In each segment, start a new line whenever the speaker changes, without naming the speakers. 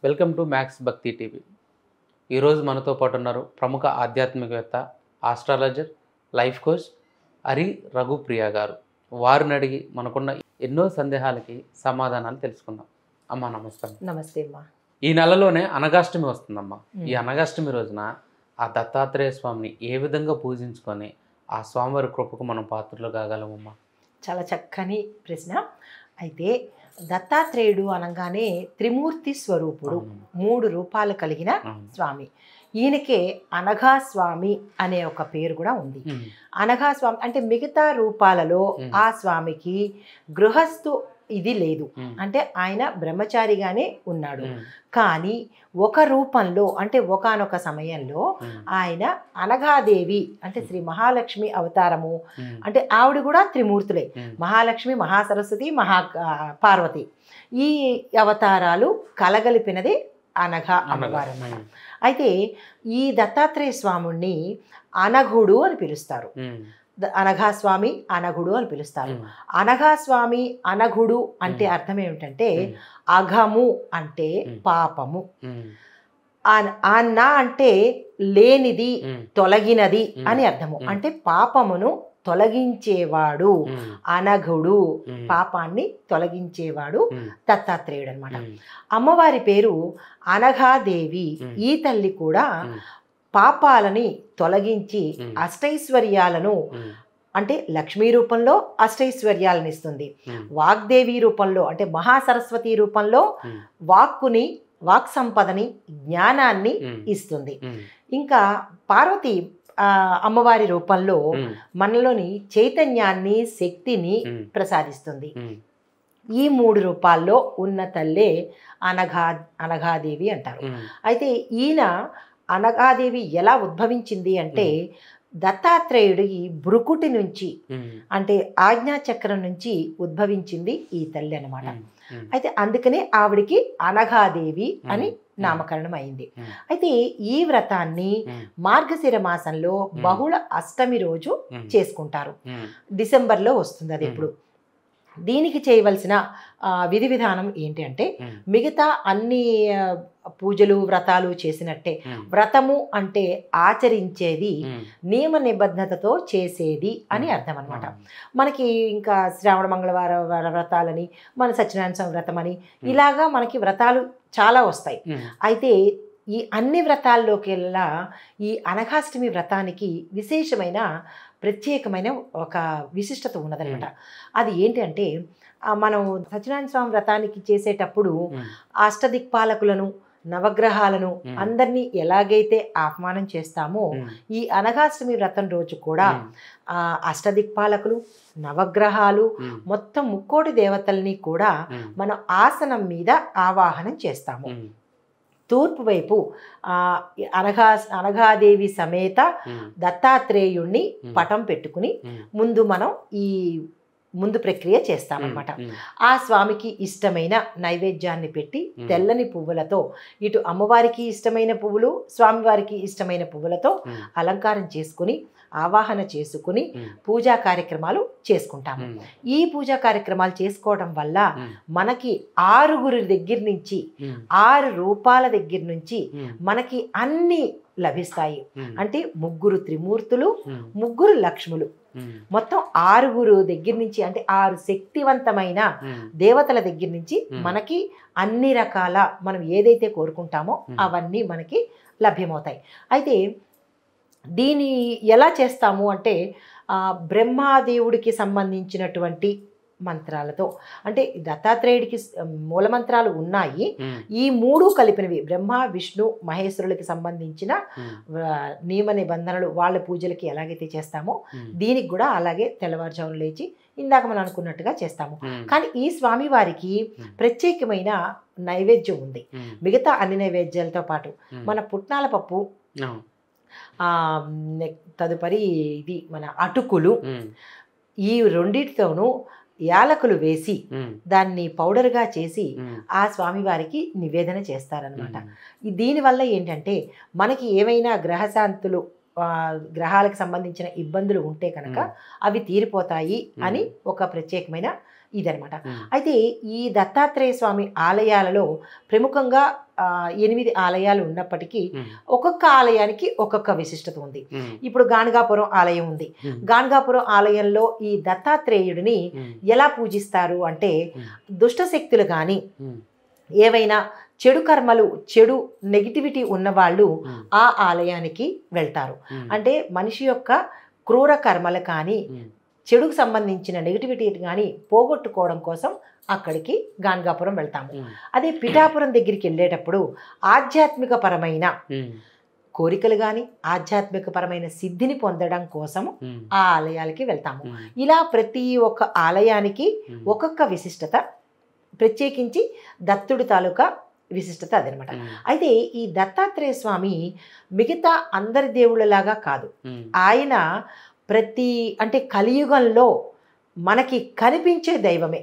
Welcome to max భక్తి TV. ఈరోజు మనతో పాటు ఉన్నారు ప్రముఖ ఆధ్యాత్మికవేత్త, astrologer, life coach Hari Raghupriya గారు. వారిని అడిగి మనకున్న ఎన్నో సందేహాలకి సమాధానాలు తెలుసుకుందాం. అమ్మా నమస్తే.
నమస్తే అమ్మా.
ఈ నెలలోనే అనగాష్టమి వస్తుందమ్మా. ఈ అనగాష్టమి రోజున ఆ దత్తాత్రేయ స్వామిని ఏ విధంగా పూజించుకొని ఆ స్వామివారి కృపకు మనం పాత్రలు కాగలమమ్మా?
చాలా చక్కని ప్రశ్న. అయితే దత్తాత్రేయుడు అనగానే త్రిమూర్తి స్వరూపుడు, 3 రూపాలు కలిగిన స్వామి. ఈయనకే అనఘా స్వామి అనే ఒక పేరు కూడా ఉంది. అనఘా స్వామి అంటే మిగతా రూపాలలో ఆ స్వామికి గృహస్థు ఇది లేదు, అంటే ఆయన బ్రహ్మచారిగానే ఉన్నాడు. కానీ ఒక రూపంలో అంటే ఒకానొక సమయంలో ఆయన అనఘాదేవి అంటే శ్రీ మహాలక్ష్మి అవతారము, అంటే ఆవిడ కూడా త్రిమూర్తులే, మహాలక్ష్మి, మహాసరస్వతి, పార్వతి, ఈ అవతారాలు కలగలిపినదే అనఘ అమ్మవారు అన్నమాట. అయితే ఈ దత్తాత్రేయ స్వాముణ్ణి అనఘుడు అని పిలుస్తారు. అనఘాస్వామి, అనఘుడు అని పిలుస్తారు. అనఘాస్వామి, అనఘుడు అంటే అర్థం ఏమిటంటే అఘము అంటే పాపము, అన్న అంటే లేనిది, తొలగినది అని అర్థము. అంటే పాపమును తొలగించేవాడు అనఘుడు, పాపాన్ని తొలగించేవాడు దత్తాత్రేయుడు అనమాట. అమ్మవారి పేరు అనఘాదేవి. ఈ తల్లి కూడా పాపాలని తొలగించి అష్టైశ్వర్యాలను, అంటే లక్ష్మీ రూపంలో అష్టైశ్వర్యాలను ఇస్తుంది, వాగ్దేవి రూపంలో అంటే మహాసరస్వతి రూపంలో వాక్కుని, వాక్ సంపదని, జ్ఞానాన్ని ఇస్తుంది. ఇంకా పార్వతి అమ్మవారి రూపంలో మనలోని చైతన్యాన్ని, శక్తిని ప్రసాదిస్తుంది. ఈ 3 రూపాల్లో ఉన్న తల్లే అనఘాదేవి అంటారు. అయితే ఈయన అనఘాదేవి ఎలా ఉద్భవించింది అంటే దత్తాత్రేయుడి భృకుటి నుంచి, అంటే ఆజ్ఞాచక్రం నుంచి ఉద్భవించింది ఈ తల్లి అన్నమాట. అయితే అందుకనే ఆవిడికి అనఘాదేవి అని నామకరణం అయింది. అయితే ఈ వ్రతాన్ని మార్గశిర మాసంలో బహుళ అష్టమి రోజు చేసుకుంటారు. డిసెంబర్లో వస్తుంది అది. ఎప్పుడు దీనికి చేయవలసిన విధి విధానం ఏంటి అంటే మిగతా అన్ని పూజలు, వ్రతాలు చేసినట్టే, వ్రతము అంటే ఆచరించేది, నియమ నిబద్ధతతో చేసేది అని అర్థం అనమాట. మనకి ఇంకా శ్రావణ మంగళవారం వ్రతాలని, మన సత్యనారాయణ స్వామి వ్రతం అని, ఇలాగా మనకి వ్రతాలు చాలా వస్తాయి. అయితే ఈ అన్ని వ్రతాల్లోకెల్లా ఈ అనఘాష్టమి వ్రతానికి విశేషమైన, ప్రత్యేకమైన ఒక విశిష్టత ఉన్నదనమాట. అది ఏంటి అంటే మనం సత్యనారాయణ స్వామి వ్రతానికి చేసేటప్పుడు అష్టదిక్పాలకులను, నవగ్రహాలను అందరినీ ఎలాగైతే ఆహ్వానం చేస్తామో ఈ అనఘాష్టమి వ్రతం రోజు కూడా అష్టదిక్పాలకులు, నవగ్రహాలు, మొత్తం 3 దేవతల్ని కూడా మనం ఆసనం మీద ఆవాహనం చేస్తాము. తూర్పు వైపు అనఘాదేవి సమేత దత్తాత్రేయుణ్ణి పటం పెట్టుకుని మనం ఈ ముందు ప్రక్రియ చేస్తామన్నమాట. ఆ స్వామికి ఇష్టమైన నైవేద్యాన్ని పెట్టి తెల్లని పువ్వులతో, ఇటు అమ్మవారికి ఇష్టమైన పువ్వులు, స్వామివారికి ఇష్టమైన పువ్వులతో అలంకారం చేసుకుని, ఆవాహన చేసుకుని పూజా కార్యక్రమాలు చేసుకుంటాము. ఈ పూజా కార్యక్రమాలు చేసుకోవడం వల్ల మనకి 6 దగ్గర నుంచి, 6 రూపాల దగ్గర నుంచి మనకి అన్ని లభిస్తాయి. అంటే 3 త్రిమూర్తులు, 3 లక్ష్ములు, మొత్తం 6 దగ్గర నుంచి, అంటే 6 శక్తివంతమైన దేవతల దగ్గర నుంచి మనకి అన్ని రకాల మనం ఏదైతే కోరుకుంటామో అవన్నీ మనకి లభ్యమవుతాయి. అయితే దీన్ని ఎలా చేస్తాము అంటే బ్రహ్మాదేవుడికి సంబంధించినటువంటి మంత్రాలతో, అంటే దత్తాత్రేయుడికి మూలమంత్రాలు ఉన్నాయి, ఈ 3 కలిపినవి బ్రహ్మ, విష్ణు, మహేశ్వరులకి సంబంధించిన నియమ నిబంధనలు, వాళ్ళ పూజలకి ఎలాగైతే చేస్తామో దీనికి కూడా అలాగే తెల్లవారుజామున లేచి ఇందాక మనం అనుకున్నట్టుగా చేస్తాము. కానీ ఈ స్వామి వారికి ప్రత్యేకమైన నైవేద్యం ఉంది. మిగతా అన్ని నైవేద్యాలతో పాటు మన పుట్నాల పప్పు, తదుపరి ఇది మన అటుకులు, ఈ రెండిటితోనూ యాలకులు వేసి దాన్ని పౌడర్గా చేసి ఆ స్వామివారికి నివేదన చేస్తారనమాట. దీనివల్ల ఏంటంటే మనకి ఏమైనా గ్రహశాంతులు, గ్రహాలకు సంబంధించిన ఇబ్బందులు ఉంటే కనుక అవి తీరిపోతాయి అని ఒక ప్రత్యేకమైన ఇదనమాట. అయితే ఈ దత్తాత్రేయ స్వామి ఆలయాలలో ప్రముఖంగా 8 ఆలయాలు ఉన్నప్పటికీ ఒక్కొక్క ఆలయానికి ఒక్కొక్క విశిష్టత ఉంది. ఇప్పుడు గాణగాపురం ఆలయం ఉంది. గాణగాపురం ఆలయంలో ఈ దత్తాత్రేయుడిని ఎలా పూజిస్తారు అంటే దుష్ట శక్తులు కానీ ఏవైనా చెడు కర్మలు చెడు నెగిటివిటీ ఉన్నవాళ్ళు ఆ ఆలయానికి వెళ్తారు. అంటే మనిషి యొక్క క్రూర కర్మలు కానీ చెడుకు సంబంధించిన నెగిటివిటీ కానీ పోగొట్టుకోవడం కోసం అక్కడికి గాణగాపురం వెళ్తాము. అదే పిఠాపురం దగ్గరికి వెళ్ళేటప్పుడు ఆధ్యాత్మిక పరమైన కోరికలు కానీ ఆధ్యాత్మిక పరమైన సిద్ధిని పొందడం కోసం ఆ ఆలయాలకి వెళ్తాము. ఇలా ప్రతి ఒక్క ఆలయానికి ఒక్కొక్క విశిష్టత, ప్రత్యేకించి దత్తుడి తాలూకా విశిష్టత అదనమాట. అయితే ఈ దత్తాత్రేయ స్వామి మిగతా అందరి దేవుళ్ళలాగా కాదు. ఆయన అంటే కలియుగంలో మనకి కనిపించే దైవమే.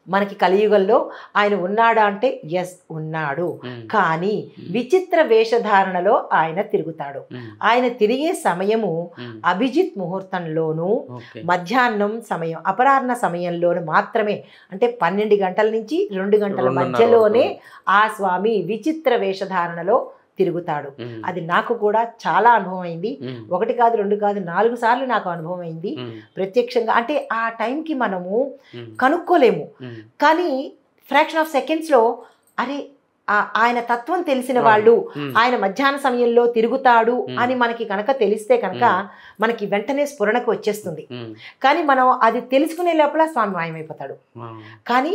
మనకి కలియుగంలో ఆయన ఉన్నాడా అంటే ఎస్ ఉన్నాడు, కానీ విచిత్ర వేషధారణలో ఆయన తిరుగుతాడు. ఆయన తిరిగే సమయము అభిజిత్ ముహూర్తంలోనూ మధ్యాహ్నం సమయం అపరాహ్న సమయంలోనూ మాత్రమే. అంటే 12 గంటల నుంచి 2 గంటల మధ్యలోనే ఆ స్వామి విచిత్ర వేషధారణలో తిరుగుతాడు. అది నాకు కూడా చాలా అనుభవం అయింది. 1 కాదు 2 కాదు 4 సార్లు నాకు అనుభవం అయింది ప్రత్యక్షంగా. అంటే ఆ టైంకి మనము కనుక్కోలేము, కానీ ఫ్రాక్షన్ ఆఫ్ సెకండ్స్లో అరే ఆయన తత్వం తెలిసిన వాళ్ళు ఆయన మధ్యాహ్న సమయంలో తిరుగుతాడు అని మనకి కనుక తెలిస్తే కనుక మనకి వెంటనే స్ఫురణకు వచ్చేస్తుంది. కానీ మనం అది తెలుసుకునే లోపల స్వామి మాయమైపోతాడు. కానీ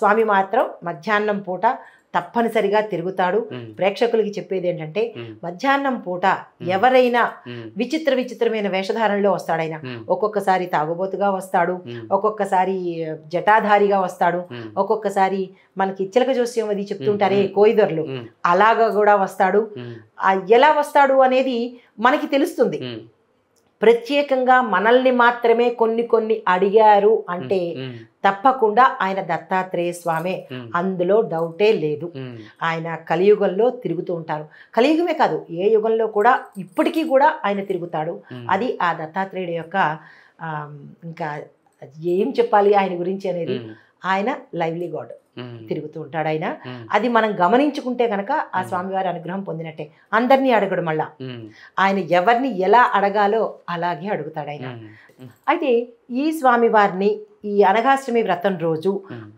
స్వామి మాత్రం మధ్యాహ్నం పూట తప్పనిసరిగా తిరుగుతాడు. ప్రేక్షకులకి చెప్పేది ఏంటంటే మధ్యాహ్నం పూట ఎవరైనా విచిత్రమైన వేషధారణలో వస్తాడు. ఆయన ఒక్కొక్కసారి తాగుబోతుగా వస్తాడు, ఒక్కొక్కసారి జటాధారిగా వస్తాడు, ఒక్కొక్కసారి మనకి చిలక జోస్యం అది చెప్తుంటారే కోయిదొరలు అలాగా కూడా వస్తాడు. ఎలా వస్తాడు అనేది మనకి తెలుస్తుంది. ప్రత్యేకంగా మనల్ని మాత్రమే కొన్ని అడిగారు అంటే తప్పకుండా ఆయన దత్తాత్రేయ స్వామే, అందులో డౌటే లేదు. ఆయన కలియుగంలో తిరుగుతూ ఉంటారు. కలియుగమే కాదు, ఏ యుగంలో కూడా ఇప్పటికీ కూడా ఆయన తిరుగుతాడు. అది ఆ దత్తాత్రేయుడి యొక్క ఇంకా ఏం చెప్పాలి ఆయన గురించి అనేది, ఆయన లైవ్లీ గాడ్ తిరుగుతూ ఉంటాడు ఆయన. అది మనం గమనించుకుంటే కనుక ఆ స్వామివారి అనుగ్రహం పొందినట్టే. అందరినీ అడగడు, మళ్ళా ఆయన ఎవరిని ఎలా అడగాలో అలాగే అడుగుతాడు ఆయన. అయితే ఈ స్వామివారిని ఈ అనఘాష్టమి వ్రతం రోజు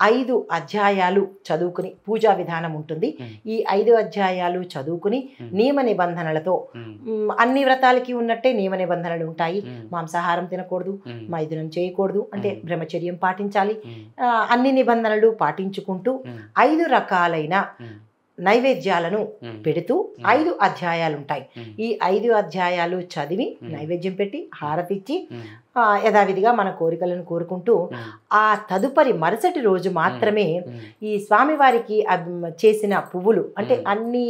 5 అధ్యాయాలు చదువుకుని పూజా విధానం ఉంటుంది. ఈ 5 అధ్యాయాలు చదువుకుని నియమ నిబంధనలతో, అన్ని వ్రతాలకి ఉన్నట్టే నియమ నిబంధనలు ఉంటాయి. మాంసాహారం తినకూడదు, మైథునం చేయకూడదు, అంటే బ్రహ్మచర్యం పాటించాలి. అన్ని నిబంధనలు పాటించుకుంటూ 5 రకాలైన నైవేద్యాలను పెడుతూ 5 అధ్యాయాలు ఉంటాయి. ఈ 5 అధ్యాయాలు చదివి నైవేద్యం పెట్టి హారతిచ్చి యథావిధిగా మన కోరికలను కోరుకుంటూ ఆ తదుపరి మరుసటి రోజు మాత్రమే ఈ స్వామివారికి చేసిన పువ్వులు, అంటే అన్ని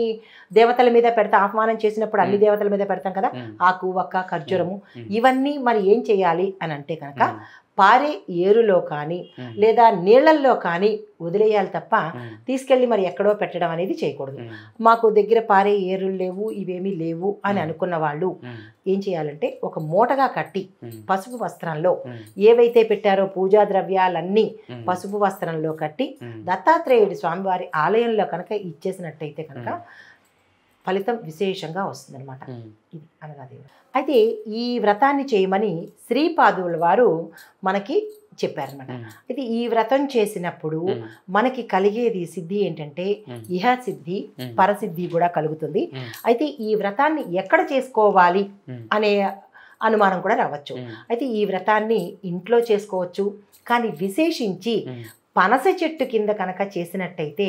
దేవతల మీద పెడతాం, ఆహ్వానం చేసినప్పుడు అన్ని దేవతల మీద పెడతాం కదా, ఆకు వక్క ఖర్జూరము, ఇవన్నీ మరి ఏం చేయాలి అని అంటే కనుక పారే ఏరులో కానీ లేదా నీళ్లల్లో కానీ వదిలేయాలి తప్ప తీసుకెళ్ళి మరి ఎక్కడో పెట్టడం అనేది చేయకూడదు. మాకు దగ్గర పారే ఏరులు లేవు, ఇవేమీ లేవు అని అనుకున్న వాళ్ళు ఏం చేయాలంటే ఒక మూటగా కట్టి పసుపు వస్త్రంలో ఏవైతే పెట్టారో పూజా ద్రవ్యాలన్నీ పసుపు వస్త్రంలో కట్టి దత్తాత్రేయుడి స్వామివారి ఆలయంలో కనుక ఇచ్చేసినట్టయితే కనుక ఫలితం విశేషంగా వస్తుందన్నమాట. ఇది అనగాదేవి. అయితే ఈ వ్రతాన్ని చేయమని శ్రీపాదుల వారు మనకి చెప్పారనమాట. అయితే ఈ వ్రతం చేసినప్పుడు మనకి కలిగేది సిద్ధి ఏంటంటే ఇహ సిద్ధి పరసిద్ధి కూడా కలుగుతుంది. అయితే ఈ వ్రతాన్ని ఎక్కడ చేసుకోవాలి అనే అనుమానం కూడా రావచ్చు. అయితే ఈ వ్రతాన్ని ఇంట్లో చేసుకోవచ్చు, కానీ విశేషించి పనస చెట్టు కింద కనుక చేసినట్టయితే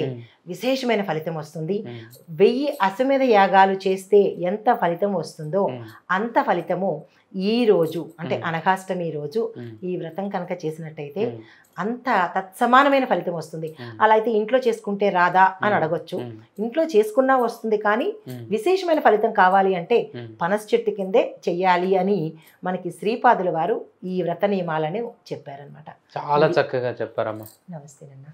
విశేషమైన ఫలితం వస్తుంది. 1000 అశ్వమేధ యాగాలు చేస్తే ఎంత ఫలితం వస్తుందో అంత ఫలితము ఈ రోజు అంటే అనఘాష్టమి రోజు ఈ వ్రతం కనుక చేసినట్టయితే అంత తత్సమానమైన ఫలితం వస్తుంది. అలా అయితే ఇంట్లో చేసుకుంటే రాదా అని అడగొచ్చు. ఇంట్లో చేసుకున్నా వస్తుంది, కానీ విశేషమైన ఫలితం కావాలి అంటే పనస చెట్టు కిందే చెయ్యాలి అని మనకి శ్రీపాదుల వారు ఈ వ్రత నియమాలని చెప్పారనమాట.
చాలా చక్కగా చెప్పారమ్మా.
నమస్తే అన్న.